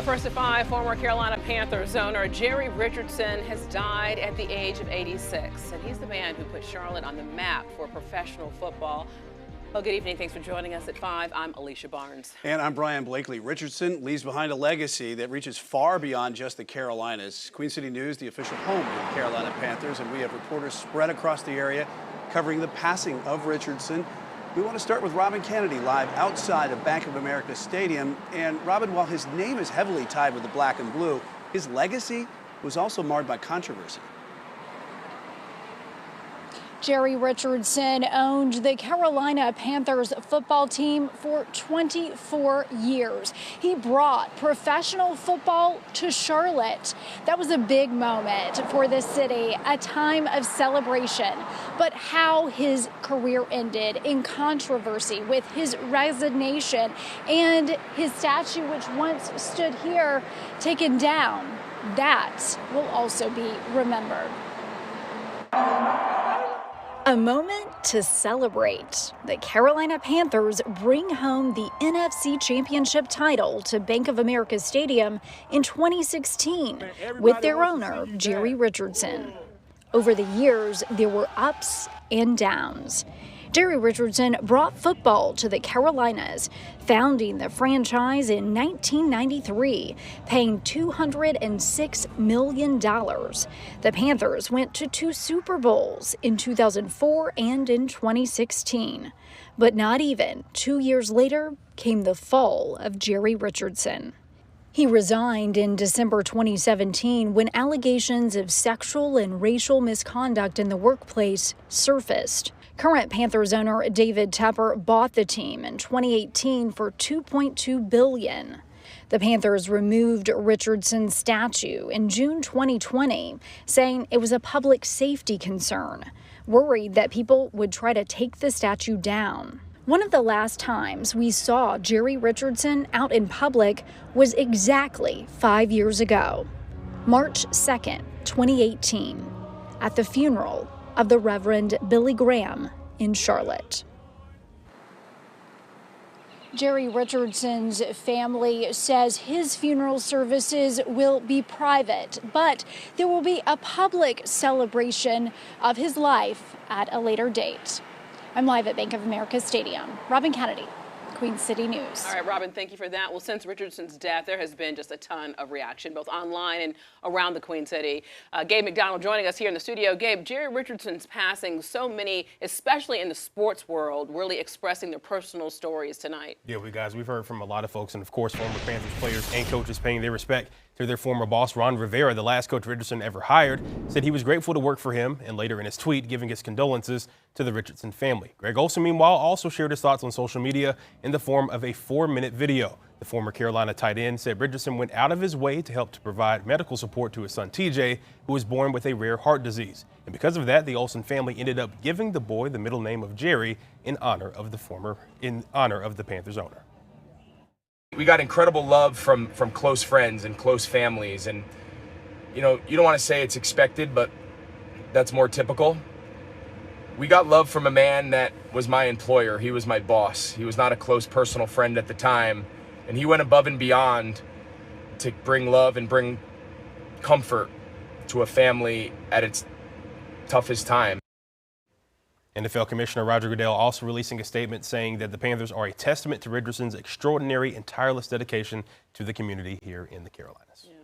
Well, first at 5, former Carolina Panthers owner Jerry Richardson has died at the age of 86, and he's the man who put Charlotte on the map for professional football. Well, good evening. Thanks for joining us at 5. I'm Alicia Barnes. And I'm Brian Blakely. Richardson leaves behind a legacy that reaches far beyond just the Carolinas. Queen City News, the official home of the Carolina Panthers, and we have reporters spread across the area covering the passing of Richardson. We want to start with Robin Kennedy live outside of Bank of America Stadium. And Robin, while his name is heavily tied with the black and blue, his legacy was also marred by controversy. Jerry Richardson owned the Carolina Panthers football team for 24 years. He brought professional football to Charlotte. That was a big moment for the city, a time of celebration. But how his career ended in controversy with his resignation and his statue, which once stood here, taken down, that will also be remembered. A moment to celebrate. The Carolina Panthers bring home the NFC Championship title to Bank of America Stadium in 2016 with their owner, Jerry Richardson. Over the years, there were ups and downs. Jerry Richardson brought football to the Carolinas, founding the franchise in 1993, paying $206 million. The Panthers went to 2 Super Bowls in 2004 and in 2016. But not even 2 years later came the fall of Jerry Richardson. He resigned in December 2017 when allegations of sexual and racial misconduct in the workplace surfaced. Current Panthers owner David Tepper bought the team in 2018 for $2.2 billion. The Panthers removed Richardson's statue in June 2020, saying it was a public safety concern, worried that people would try to take the statue down. One of the last times we saw Jerry Richardson out in public was exactly 5 years ago, March 2nd, 2018, at the funeral of the Reverend Billy Graham in Charlotte. Jerry Richardson's family says his funeral services will be private, but there will be a public celebration of his life at a later date. I'm live at Bank of America Stadium. Robin Kennedy, Queen City News. All right, Robin, thank you for that. Well, since Richardson's death, there has been just a ton of reaction, both online and around the Queen City. Gabe McDonald joining us here in the studio. Gabe, Jerry Richardson's passing, so many, especially in the sports world, really expressing their personal stories tonight. Yeah, we've heard from a lot of folks, and of course, former Panthers players and coaches paying their respect to their former boss, Ron Rivera, the last coach Richardson ever hired, said he was grateful to work for him, and later in his tweet, giving his condolences to the Richardson family. Greg Olsen, meanwhile, also shared his thoughts on social media in the form of a 4-minute video. The former Carolina tight end said Richardson went out of his way to help to provide medical support to his son TJ, who was born with a rare heart disease. And because of that, the Olsen family ended up giving the boy the middle name of Jerry in honor of the Panthers owner. We got incredible love from close friends and close families, and you don't want to say it's expected, but that's more typical. We got love from a man that was my employer. He was my boss. He was not a close personal friend at the time, and he went above and beyond to bring love and bring comfort to a family at its toughest time. NFL Commissioner Roger Goodell also releasing a statement saying that the Panthers are a testament to Richardson's extraordinary and tireless dedication to the community here in the Carolinas. Yeah.